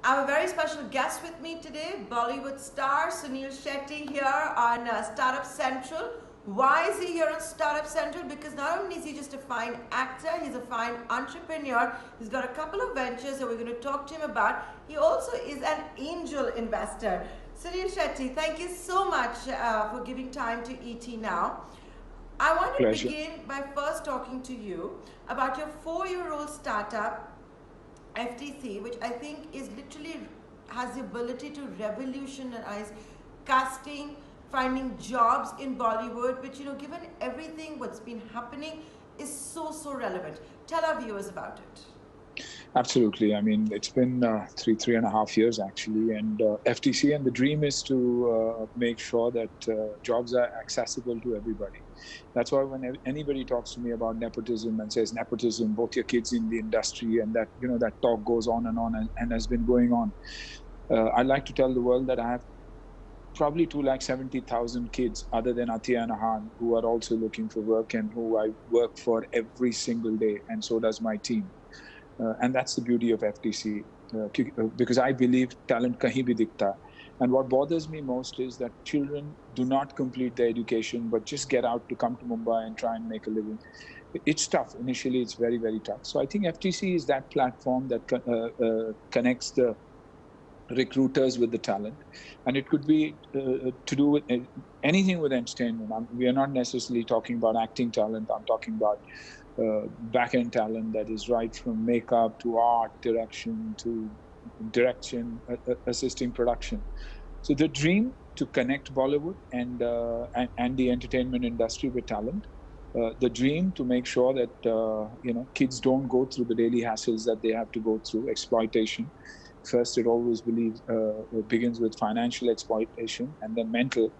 I have a very special guest with me today, Bollywood star Suneil Shetty here on Startup Central. Why is he here on Startup Central? Because not only is he just a fine actor, he's a fine entrepreneur. He's got a couple of ventures that we're going to talk to him about. He also is an angel investor. Suneil Shetty, thank you so much for giving time to ET now. I want to Pleasure. begin by first talking to you about your 4-year-old startup FTC, which I think is literally has the ability to revolutionize casting, finding jobs in Bollywood, which given everything what's been happening, is so relevant. Tell our viewers about it. Absolutely. I mean, it's been 3.5 years actually, and FTC, and the dream is to make sure that jobs are accessible to everybody. That's why when anybody talks to me about nepotism and says nepotism, both your kids in the industry, and that that talk goes on and has been going on. I like to tell the world that I have probably 270,000 kids other than Atiya and Ahan who are also looking for work and who I work for every single day, and so does my team. And that's the beauty of FTC, because I believe talent kahin bhi dikhta hai. And what bothers me most is that children do not complete their education, but just get out to come to Mumbai and try and make a living. It's tough. Initially, it's very tough. So I think FTC is that platform that connects the recruiters with the talent, and it could be to do with anything with entertainment. We are not necessarily talking about acting talent. I'm talking about back-end talent that is right from makeup to art direction, assisting production. So the dream to connect Bollywood and the entertainment industry with talent. The dream to make sure that kids don't go through the daily hassles that they have to go through, exploitation. First, it begins with financial exploitation, and then mental,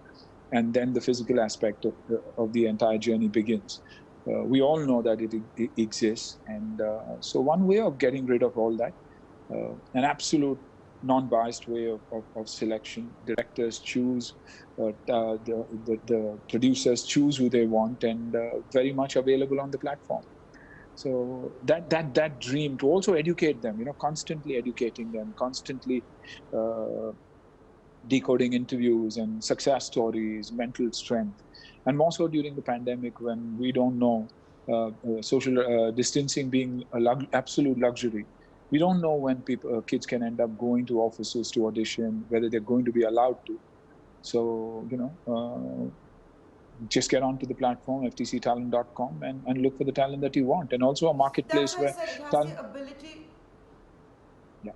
and then the physical aspect of the entire journey begins. We all know that it exists, and so one way of getting rid of all that, an absolute non-biased way of selection. Directors choose, the producers choose who they want, and very much available on the platform. So that dream to also educate them, constantly educating them, constantly uh, decoding interviews and success stories, mental strength, and more so during the pandemic when we don't know, social distancing being absolute luxury. We don't know when kids can end up going to offices to audition, whether they're going to be allowed to. So, just get onto the platform, ftctalent.com, and look for the talent that you want. And also a That's marketplace why I where said it has talent, the ability. yeah,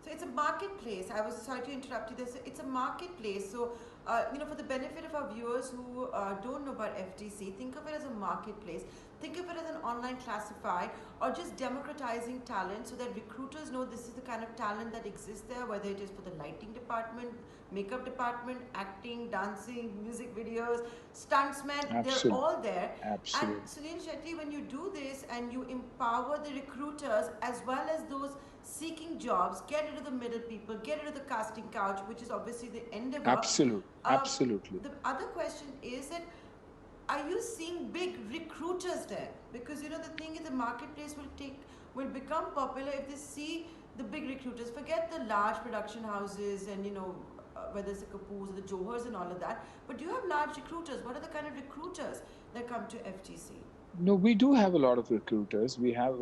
So it's a marketplace. I was sorry to interrupt you. It's a marketplace. So, for the benefit of our viewers who don't know about FTC, think of it as a marketplace. Think of it as an online classified or just democratizing talent so that recruiters know this is the kind of talent that exists there, whether it is for the lighting department, makeup department, acting, dancing, music videos, stuntsmen, they're absolutely, all there. And absolutely, Sunil Shetty, when you do this and you empower the recruiters as well as those seeking jobs, get rid of the middle people, get rid of the casting couch, which is obviously the endeavor. Uh, absolutely. the other question is that are you seeing big recruiters there? Because the thing is the marketplace will become popular if they see the big recruiters. Forget the large production houses and whether it's the Kapoors or the Johars and all of that. But do you have large recruiters? What are the kind of recruiters that come to FTC? No, we do have a lot of recruiters. We have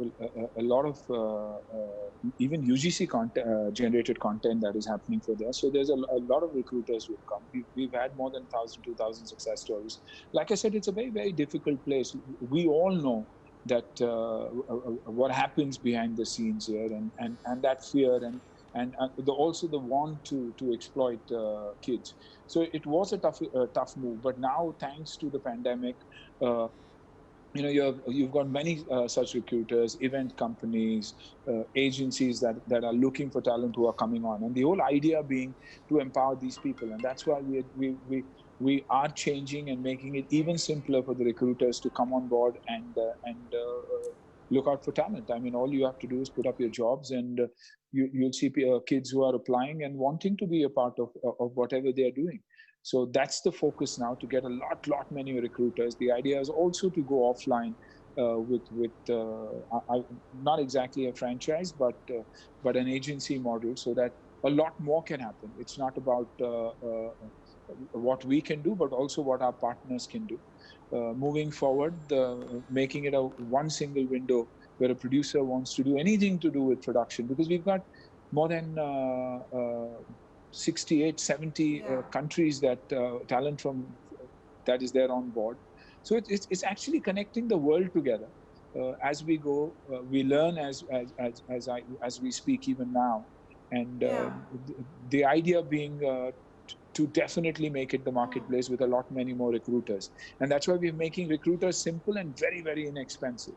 a lot of even UGC generated content that is happening for there. So there's a lot of recruiters who have come. We've had more than 1,000, 2,000 success stories. Like I said, it's a very difficult place. We all know that what happens behind the scenes here, and that fear, and also the want to exploit kids. So it was a tough move. But now, thanks to the pandemic, uh, you've got many such recruiters, event companies, agencies that are looking for talent who are coming on, and the whole idea being to empower these people. And that's why we are changing and making it even simpler for the recruiters to come on board and look out for talent. I mean, all you have to do is put up your jobs, and you'll see kids who are applying and wanting to be a part of whatever they are doing. So that's the focus now, to get a lot many recruiters. The idea is also to go offline, not exactly a franchise, but an agency model, so that a lot more can happen. It's not about what we can do, but also what our partners can do. Moving forward, making it a one single window where a producer wants to do anything to do with production, because we've got more than 68, 70 Yeah. countries that talent from that is there on board. So it's actually connecting the world together. As we go, we learn as we speak even now, and Yeah. the idea being to definitely make it the Hmm. marketplace with a lot many more recruiters, and that's why we're making recruiters simple and very, very inexpensive.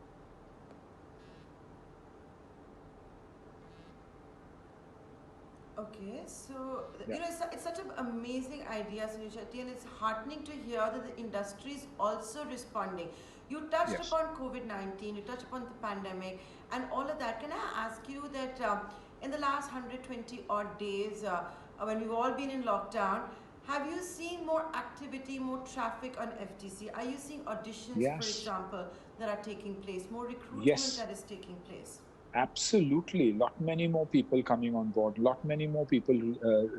Okay, so Yeah. it's such an amazing idea, Sunil Shetty, and it's heartening to hear that the industry is also responding. You touched Yes. upon COVID-19, you touched upon the pandemic, and all of that. Can I ask you that in the last 120 odd days, when we've all been in lockdown, have you seen more activity, more traffic on FTC? Are you seeing auditions, for Yes. example, that are taking place, more recruitment Yes. that is taking place? Absolutely, lot many more people coming on board, lot many more people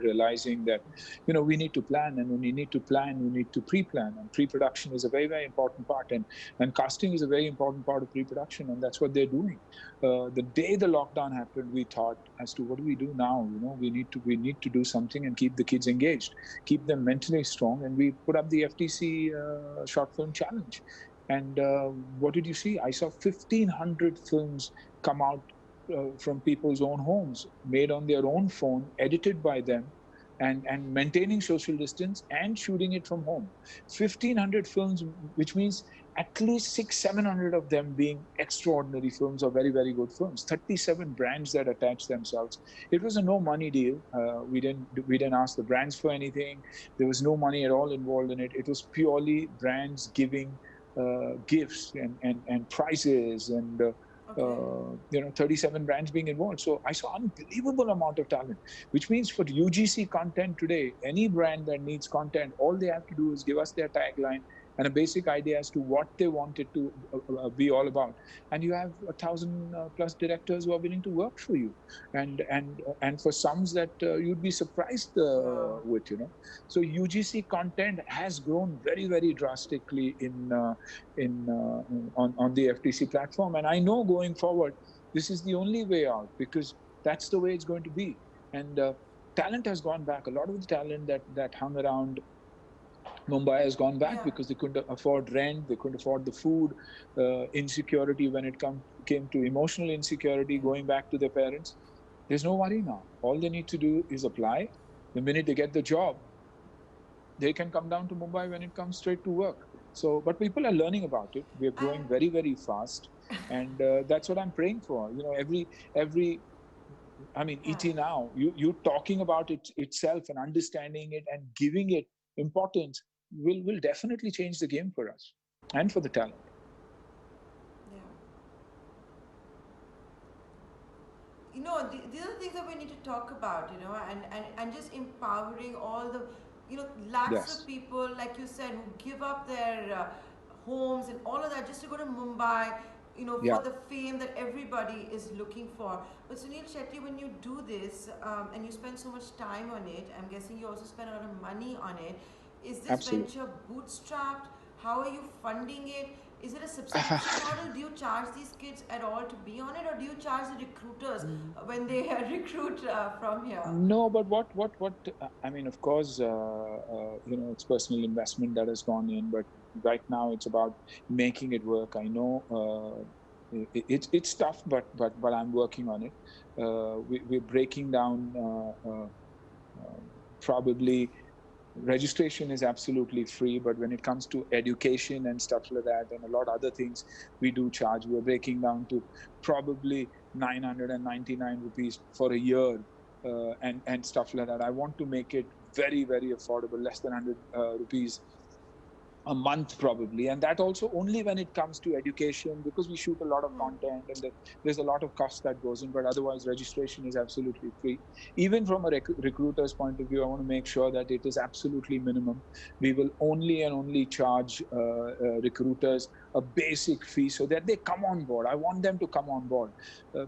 realizing that, we need to plan, and when you need to plan, you need to pre-plan, and pre-production is a very, very important part, and casting is a very important part of pre-production, and that's what they're doing. The day the lockdown happened, we thought as to what do we do now? We need to do something and keep the kids engaged, keep them mentally strong, and we put up the FTC short film challenge. And what did you see? I saw 1,500 films come out from people's own homes, made on their own phone, edited by them, and maintaining social distance and shooting it from home. 1,500 films, which means at least 700 of them being extraordinary films or very, very good films. 37 brands that attached themselves. It was a no money deal. We didn't ask the brands for anything. There was no money at all involved in it. It was purely brands giving gifts and prizes and 37 brands being involved. So I saw unbelievable amount of talent, which means for UGC content today, any brand that needs content, all they have to do is give us their tagline and a basic idea as to what they want it to be all about. And you have 1,000 plus directors who are willing to work for you, and for sums that you'd be surprised Wow. with. So UGC content has grown very, very drastically on the FTC platform. And I know going forward, this is the only way out, because that's the way it's going to be. And talent has gone back. A lot of the talent that hung around Mumbai has gone back Yeah. because they couldn't afford rent, they couldn't afford the food, insecurity when it came to emotional insecurity, going back to their parents. There's no worry now. All they need to do is apply. The minute they get the job, they can come down to Mumbai when it comes straight to work. So, but people are learning about it. We are And growing very, very fast, and that's what I'm praying for. Every I mean, yeah. ET now, you talking about it itself and understanding it and giving it importance will definitely change the game for us and for the talent. Yeah. These are the things that we need to talk about, and just empowering all the, lakhs of Yes, people, like you said, who give up their homes and all of that just to go to Mumbai, yeah, for the fame that everybody is looking for. But Sunil Shetty, when you do this and you spend so much time on it, I'm guessing you also spend a lot of money on it. Is this absolutely. venture bootstrapped? How are you funding it? Is it a subscription model? Do you charge these kids at all to be on it, or do you charge the recruiters when they recruit from here? No, but I mean, of course, it's personal investment that has gone in, but right now it's about making it work. I know it's tough, but I'm working on it. We're breaking down probably registration is absolutely free, but when it comes to education and stuff like that and a lot of other things, we do charge. We're breaking down to probably 999 rupees for a year, and stuff like that. I want to make it very, very affordable, less than 100 rupees a month probably, and that also only when it comes to education, because we shoot a lot of Hmm. content and there's a lot of cost that goes in, but otherwise registration is absolutely free. Even from a recruiter's point of view, I want to make sure that it is absolutely minimum. We will only and only charge recruiters a basic fee so that they come on board. I want them to come on board.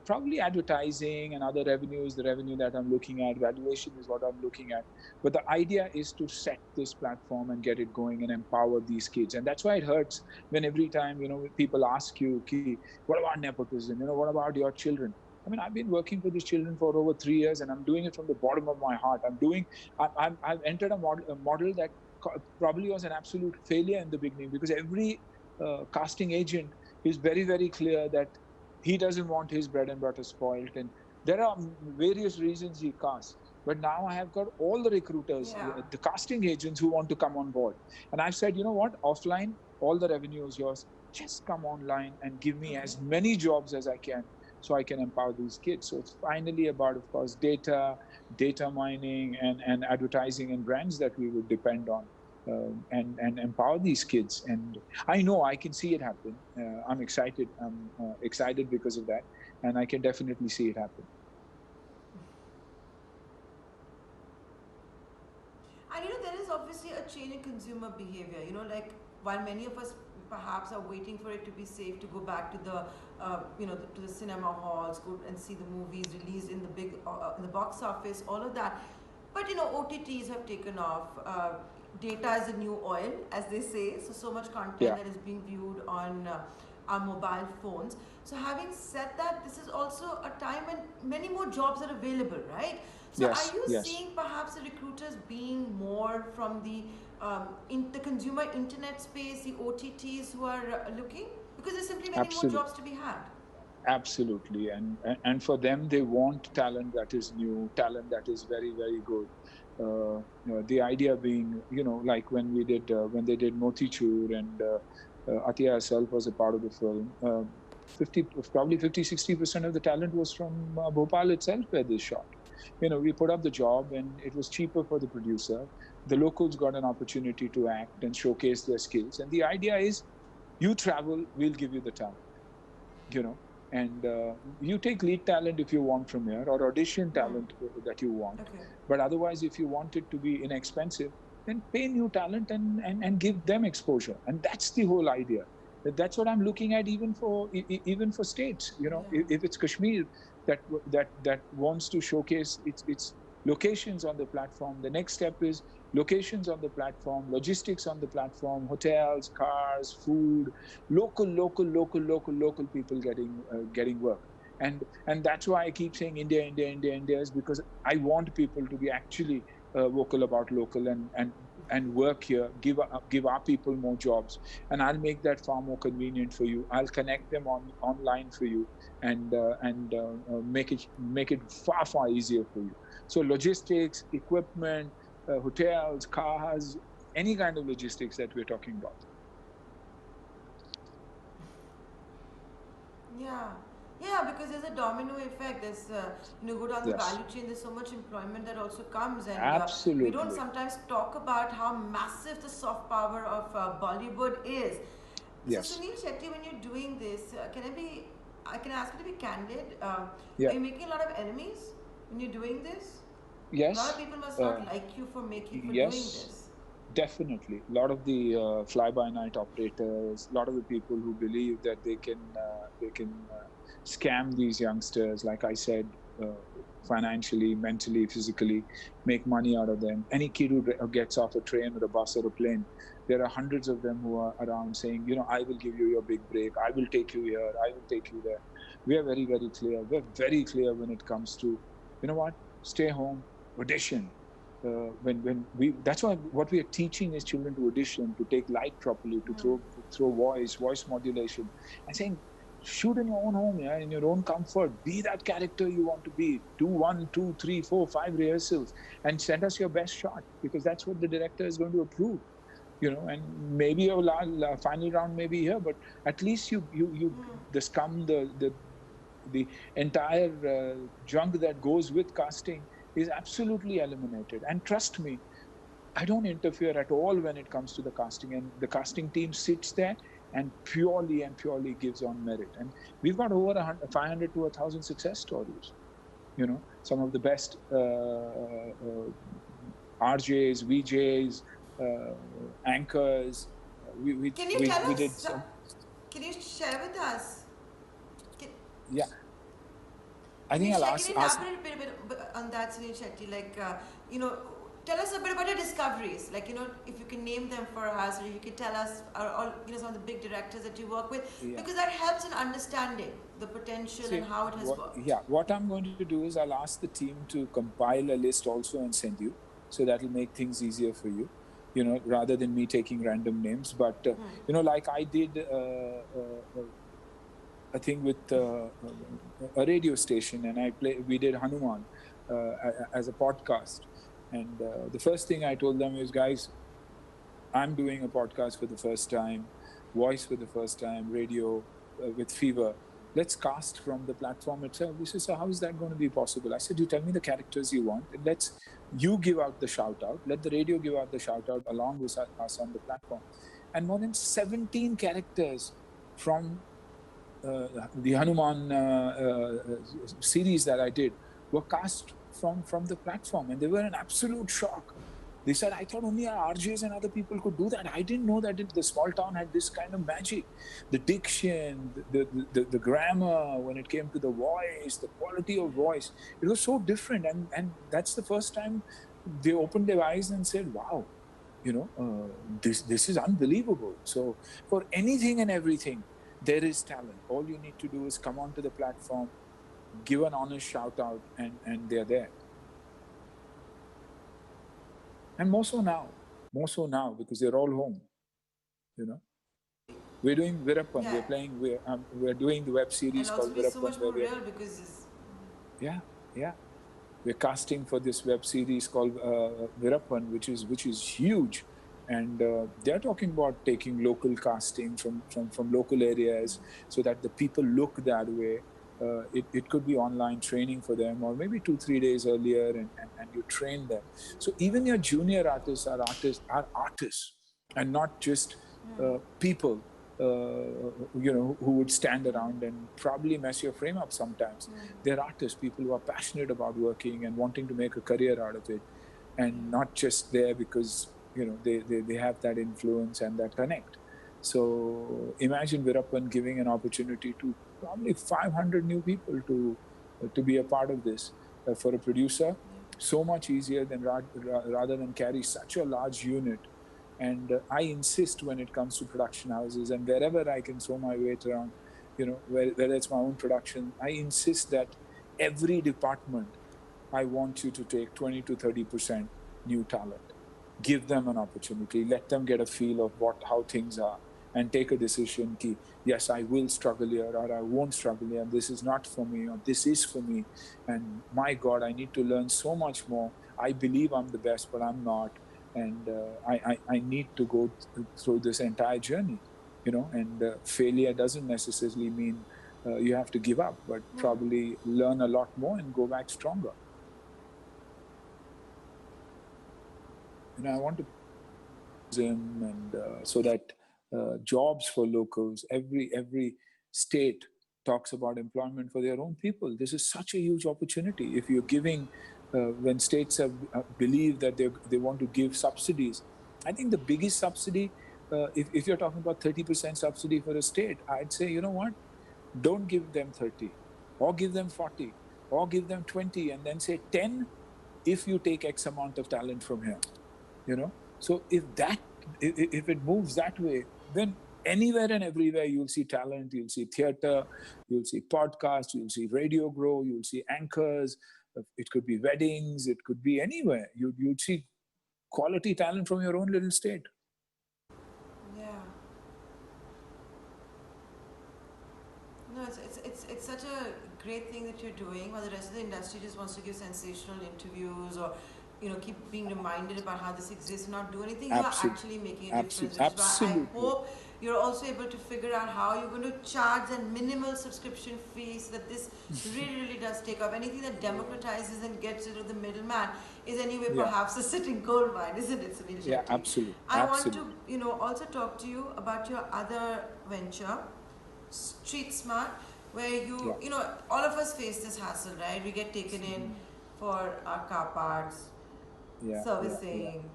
Probably advertising and other revenues, the revenue that I'm looking at, valuation is what I'm looking at. But the idea is to set this platform and get it going and empower these kids. And that's why it hurts when every time, people ask you, what about nepotism? What about your children? I mean, I've been working for these children for over 3 years, and I'm doing it from the bottom of my heart. I've entered a model that probably was an absolute failure in the beginning, because every casting agent is very, very clear that he doesn't want his bread and butter spoiled. And there are various reasons he casts. But now I have got all the recruiters, Yeah. the casting agents who want to come on board. And I've said, you know what, offline, all the revenue is yours. Just come online and give me as many jobs as I can so I can empower these kids. So it's finally about, of course, data mining, and advertising and brands that we would depend on, and empower these kids. And I know I can see it happen. I'm excited. I'm excited because of that. And I can definitely see it happen. And there is obviously a change in consumer behavior. Like while many of us perhaps are waiting for it to be safe to go back to to the cinema halls, go and see the movies released in the big in the box office, all of that. But OTTs have taken off. Data is the new oil, as they say. So much content that is being viewed on our mobile phones. So having said that, this is also a time when many more jobs are available, right? So Yes, are you yes. seeing perhaps the recruiters being more from the in the consumer internet space, the OTTs who are looking? Because there's simply many more jobs to be had. Absolutely. And for them, they want talent that is new, talent that is very, very good. The idea being, like when they did Motichur, and Atiya herself was a part of the film. 50, probably 50, 60% of the talent was from Bhopal itself, where they shot. We put up the job, and it was cheaper for the producer. The locals got an opportunity to act and showcase their skills. And the idea is, you travel, we'll give you the talent. you know and you take lead talent if you want from here, or audition talent that you want. Okay. But otherwise, if you want it to be inexpensive, then pay new talent, and give them exposure. And that's the whole idea. That's what I'm looking at, even for states. If it's Kashmir that wants to showcase its locations on the platform, the next step is locations on the platform, logistics on the platform, hotels, cars, food, local people getting work. And that's why I keep saying India, India, India, India, is because I want people to be actually vocal about local, and work here, give our people more jobs. And I'll make that far more convenient for you. I'll connect them online for you, and make it far easier for you. So logistics, equipment, hotels, cars, any kind of logistics that we're talking about. Yeah. Yeah, because there's a domino effect. There's, go down the value chain, there's so much employment that also comes. And we don't sometimes talk about how massive the soft power of Bollywood is. Yes. So, Suneil Shetty, when you're doing this, I can ask you to be candid. Are you making a lot of enemies when you're doing this? Yes. A lot of people must not like you for doing this. Definitely. A lot of the fly-by-night operators, a lot of the people who believe that they can scam these youngsters, like I said, financially, mentally, physically, make money out of them. Any kid who gets off a train or a bus or a plane, there are hundreds of them who are around saying, I will give you your big break. I will take you here. I will take you there. We are very, very clear. We're very clear when it comes to, what? Stay home, audition. That's why what we are teaching is children to audition, to take light properly, to throw voice modulation, and saying, shoot in your own home, in your own comfort. Be that character you want to be. Do 1, 2, 3, 4, 5 rehearsals, and send us your best shot, because that's what the director is going to approve. And maybe your final round may be here, but at least the scum, the entire junk that goes with casting is absolutely eliminated. And trust me, I don't interfere at all when it comes to the casting, and the casting team sits there and purely gives on merit. And we've got over 500 to 1,000 success stories. Some of the best RJs, VJs, anchors. Can you tell us? Can you share with us? Can, Yeah, I can you think I'll share? Can ask you ask. elaborate a bit on that, Sunil Shetty? Like, you know, tell us a bit about your discoveries. Like, you know, if you can name them for us, or you can tell us, or you know, some of the big directors that you work with, Yeah. because that helps in understanding the potential and See, how it has worked. what I'm going to do is I'll ask the team to compile a list also and send you, so that'll make things easier for you. You know, rather than me taking random names, but you know, like I did a thing with a radio station, and we did Hanuman as a podcast. And the first thing I told them is, guys, I'm doing a podcast for the first time, voice for the first time, radio with Fever. Let's cast from the platform itself. He said, so how is that going to be possible? I said, you tell me the characters you want, and you give out the shout out. Let the radio give out the shout out along with us on the platform. And more than 17 characters from the Hanuman series that I did were cast from the platform, and they were in absolute shock. They said, I thought only our RJs and other people could do that. I didn't know that the small town had this kind of magic. The diction, the grammar, when it came to the voice, the quality of voice, it was so different. And that's the first time they opened their eyes and said, wow, you know, this is unbelievable. So for anything and everything, there is talent. All you need to do is come onto the platform, give an honest shout out, and they're there. And more so now because they're all home. You know, we're doing Virappan. Yeah, We're doing the web and series also called be so Virappan, much where more real because it's, yeah, yeah, we're casting for this web series called Virappan, which is huge. And they're talking about taking local casting from local areas so that the people look that way. It could be online training for them, or maybe 2 3 days earlier, and you train them. So even your junior artists and not just people who would stand around and probably mess your frame up sometimes. They're artists, people who are passionate about working and wanting to make a career out of it, and not just there because they have that influence and that connect. So imagine Virappan giving an opportunity to probably 500 new people to be a part of this. For a producer, so much easier than rather than carry such a large unit. And I insist when it comes to production houses and wherever I can throw my weight around, whether it's my own production, I insist that every department, I want you to take 20 to 30% new talent. Give them an opportunity. Let them get a feel of how things are, and take a decision. Ki, yes, I will struggle here, or I won't struggle here. This is not for me, or this is for me. And my God, I need to learn so much more. I believe I'm the best, but I'm not. And I need to go through this entire journey. And failure doesn't necessarily mean you have to give up, but probably learn a lot more and go back stronger. I want to and so that jobs for locals, every state talks about employment for their own people. This is such a huge opportunity. If you're giving, when states have believe that they want to give subsidies, I think the biggest subsidy, if you're talking about 30% subsidy for a state, I'd say, you know what, don't give them 30, or give them 40, or give them 20, and then say 10 if you take X amount of talent from here. So if it moves that way, then anywhere and everywhere you'll see talent, you'll see theater, you'll see podcasts, you'll see radio grow, you'll see anchors. It could be weddings, it could be anywhere. You'd see quality talent from your own little state. yeah. No, it's such a great thing that you're doing. While the rest of the industry just wants to give sensational interviews, or keep being reminded about how this exists and not do anything, you are Absolutely. actually making a difference. Which is why I Absolutely. hope you're also able to figure out how you're going to charge that minimal subscription fee so that this really does take off. Anything that democratizes and gets rid of the middleman is anyway Yeah. perhaps a sitting gold mine, isn't it, Sunil Shetty? Yeah, absolutely. I want Absolutely. to also talk to you about your other venture, Street Smart, where all of us face this hassle, right? We get taken in for our car parts, Yeah. servicing,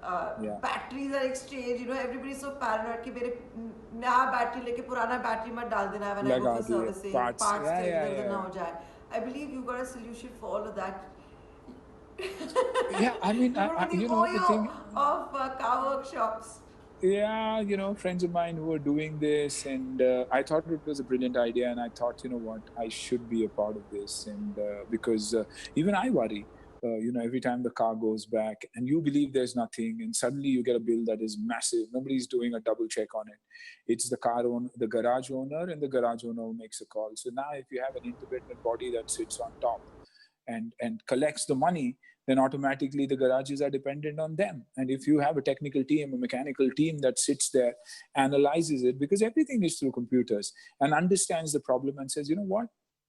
Yeah. batteries are exchanged. You know, everybody's so paranoid कि मेरे नया battery लेके पुराना battery मत डाल देना when I go लगा for दिए servicing, parts. parts Yeah, change yeah, इधर उधर ना yeah. हो जाए. I believe you got a solution for all of that. Yeah, I mean, You got the you know, the Oyo thing, of car workshops. yeah, you know, friends of mine who were doing this, and I thought it was a brilliant idea, and I thought, you know what, I should be a part of this, and because even I worry, you know, every time the car goes back, and you believe there's nothing, and suddenly you get a bill that is massive. Nobody's doing a double check on it. It's the car owner, the garage owner, and the garage owner who makes a call. So now, if you have an independent body that sits on top and collects the money, then automatically the garages are dependent on them. And if you have a technical team, a mechanical team that sits there, analyzes it, because everything is through computers, and understands the problem and says, you know what,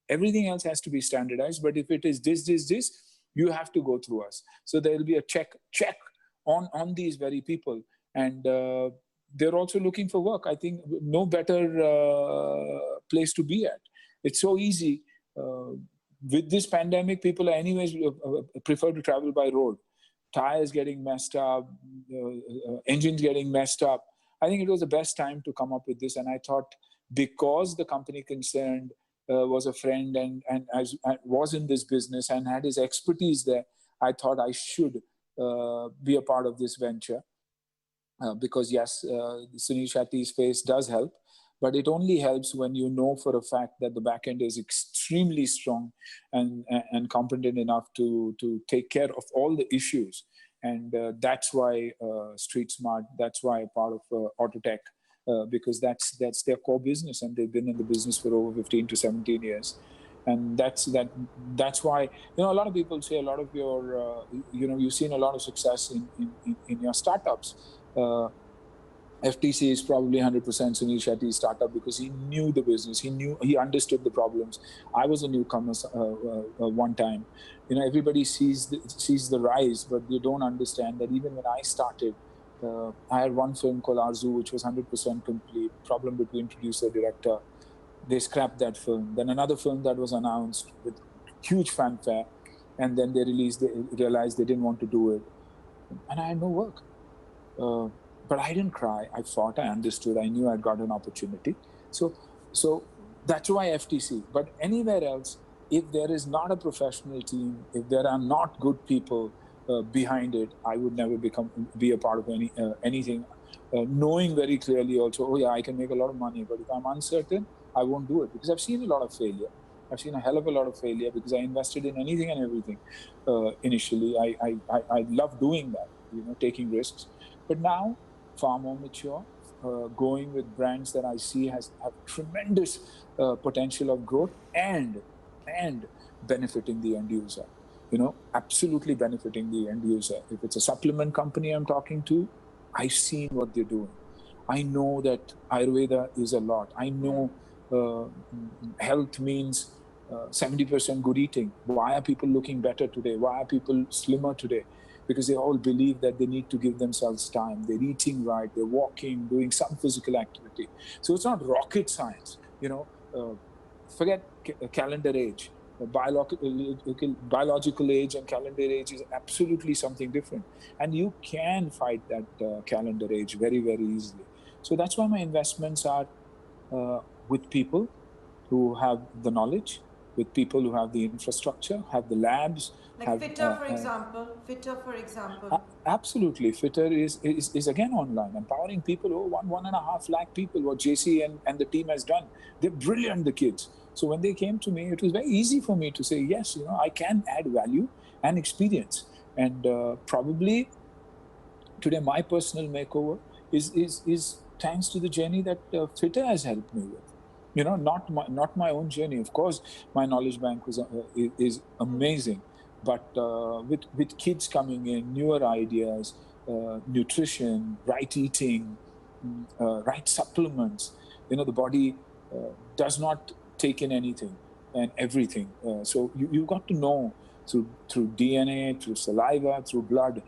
everything else has to be standardized, but if it is this, you have to go through us. So there will be a check on these very people. And they're also looking for work. I think no better place to be at. It's so easy. With this pandemic, people are anyways prefer to travel by road. Tires getting messed up, engines getting messed up. I think it was the best time to come up with this. And I thought, because the company concerned was a friend and as was in this business and had his expertise there, I thought I should be a part of this venture. Because yes, Sunil Shetty's face does help, but it only helps when you know for a fact that the back end is extremely strong and competent enough to take care of all the issues. And that's why Street Smart, that's why a part of Autotech, because that's their core business, and they've been in the business for over 15 to 17 years. And that's why, you know, a lot of people say a lot of your you know, you've seen a lot of success in your startups. uh, FTC is probably 100% Sunil Shetty's startup, because he knew the business, he understood the problems. I was a newcomer one time. You know, everybody sees the rise, but they don't understand that even when I started, I had one film called Arzu, which was 100% complete. Problem between producer director. They scrapped that film. Then another film that was announced with huge fanfare, and then they realized they didn't want to do it, and I had no work. Uh, but I didn't cry. I fought. I understood. I knew I'd got an opportunity. So that's why FTC. But anywhere else, if there is not a professional team, if there are not good people behind it, I would never be a part of anything. Knowing very clearly also, oh yeah, I can make a lot of money, but if I'm uncertain, I won't do it, because I've seen a lot of failure. I've seen a hell of a lot of failure, because I invested in anything and everything initially. I love doing that, you know, taking risks. But now, far more mature, going with brands that I see have tremendous potential of growth and benefiting the end user. You know, absolutely benefiting the end user. If it's a supplement company I'm talking to, I've seen what they're doing. I know that Ayurveda is a lot. I know uh, health means 70% good eating. Why are people looking better today? Why are people slimmer today? Because they all believe that they need to give themselves time. They're eating right, they're walking, doing some physical activity. So it's not rocket science, you know. Forget calendar age. Biological age and calendar age is absolutely something different. And you can fight that calendar age very, very easily. So that's why my investments are with people who have the knowledge, with people who have the infrastructure, have the labs, Like have Fitter, for example. Fitter, for example. absolutely. Fitter is again online, empowering people. Oh, 1.5 lakh people. What JC and the team has done, they're brilliant. The kids. So when they came to me, it was very easy for me to say yes. You know, I can add value and experience, and probably today my personal makeover is thanks to the journey that Fitter has helped me with. You know, not my own journey. Of course, my knowledge bank is amazing, but with kids coming in, newer ideas, nutrition, right eating, right supplements. You know, the body does not take in anything and everything. So you've got to know through DNA, through saliva, through blood,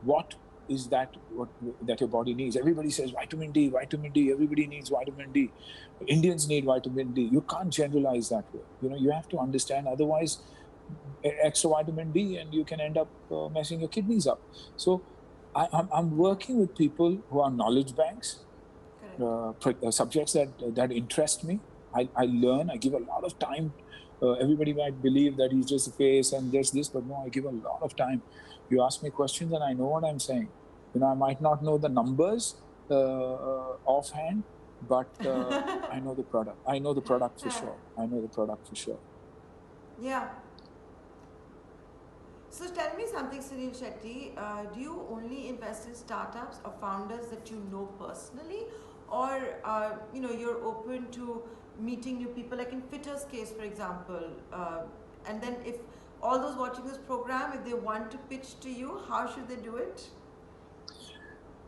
what is what that your body needs. Everybody says vitamin D, vitamin D. Everybody needs vitamin D. Indians need vitamin D. You can't generalize that way. You know, you have to understand. Otherwise, extra vitamin D, and you can end up messing your kidneys up. So I'm working with people who are knowledge banks, Correct. subjects that interest me. I learn. I give a lot of time. Everybody might believe that he's just a face and there's this, but no, I give a lot of time. You ask me questions and I know what I'm saying. I might not know the numbers offhand, but I know the product. I know the product for sure. I know the product for sure. Yeah. So tell me something, Suneil Shetty. Do you only invest in startups or founders that you know personally, or you're open to meeting new people? Like in Fitter's case, for example, and then if all those watching this program, if they want to pitch to you, how should they do it?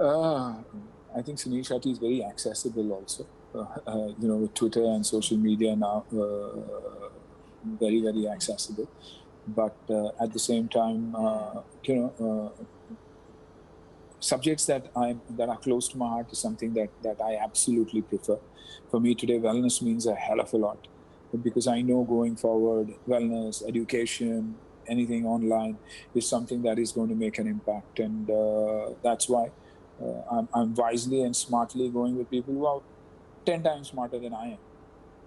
I think Suneil Shetty is very accessible also. With Twitter and social media now, very, very accessible. But at the same time, subjects that are close to my heart is something that I absolutely prefer. For me today, wellness means a hell of a lot, because I know going forward, wellness, education, anything online is something that is going to make an impact, and that's why I'm wisely and smartly going with people who are 10 times smarter than I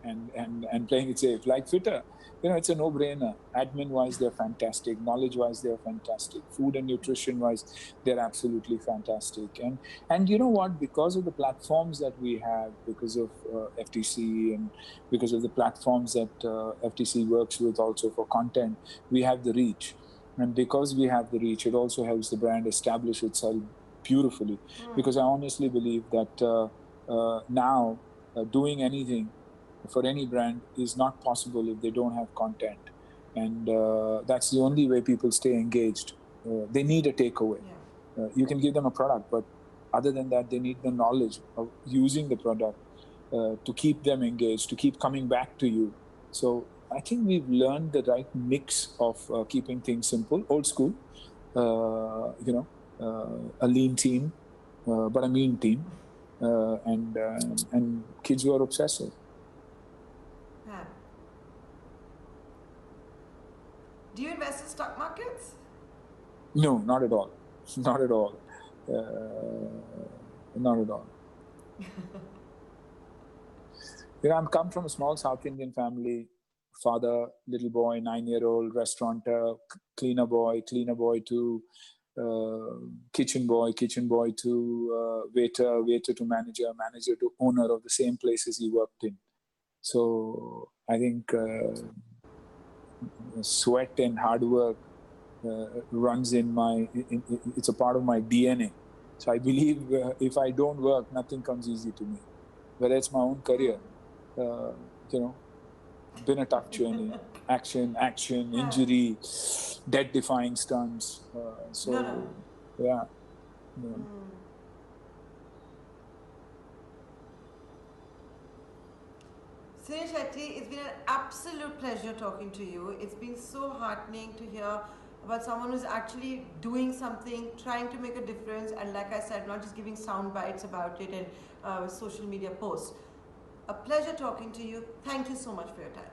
am, and playing it safe. Like Twitter, it's a no-brainer. Admin-wise, they're fantastic. Knowledge-wise, they're fantastic. Food and nutrition-wise, they're absolutely fantastic. And you know what? Because of the platforms that we have, because of FTC, and because of the platforms that FTC works with also for content, we have the reach. And because we have the reach, it also helps the brand establish itself beautifully. Because I honestly believe that now doing anything for any brand is not possible if they don't have content, and that's the only way people stay engaged. They need a takeaway. You can give them a product, but other than that, they need the knowledge of using the product to keep them engaged, to keep coming back to you. So I think we've learned the right mix of keeping things simple, old school, a lean team, but a mean team, and kids who are obsessive. Yeah. Do you invest in stock markets? No, not at all. Not at all. Not at all. I'm come from a small South Indian family. Father, little boy, 9-year-old, restaurateur, cleaner boy to kitchen boy to waiter, waiter to manager, manager to owner of the same places he worked in. So I think sweat and hard work runs in my, it's a part of my DNA. So I believe if I don't work, nothing comes easy to me. Whether it's my own career, been a tough journey. Action, injury, death-defying stunts. Yeah. Suneil Shetty, it's been an absolute pleasure talking to you. It's been so heartening to hear about someone who's actually doing something, trying to make a difference, and like I said, not just giving sound bites about it and social media posts. A pleasure talking to you. Thank you so much for your time.